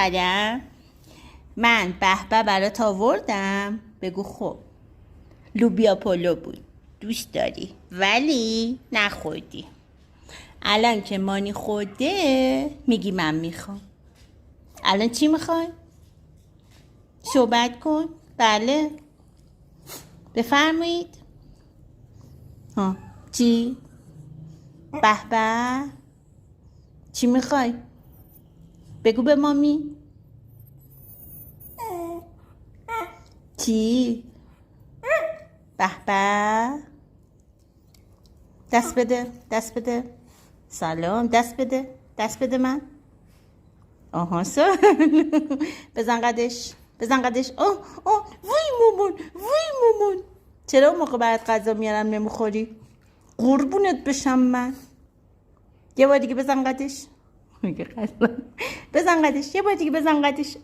اومدم. من به برات آوردم. بگو خب. لوبیا پلو بود، دوست داری ولی نخوردی. الان که مانی خورده میگی من میخوام. الان چی میخوای؟ صحبت کن. بله بفرمایید. ها چی؟ به چی میخوای؟ بگو به مامی. چی؟ به دست بده، دست بده. سلام، دست بده، دست بده من. آها سر بزن قدش، بزن قدش. وای مامان، وای مامان. چرا اون موقع برات غذا میارم نمیخوری؟ قربونت بشم من. یه بار دیگه بزن قدش. بزن قدش، یه بار دیگه بزن قدش.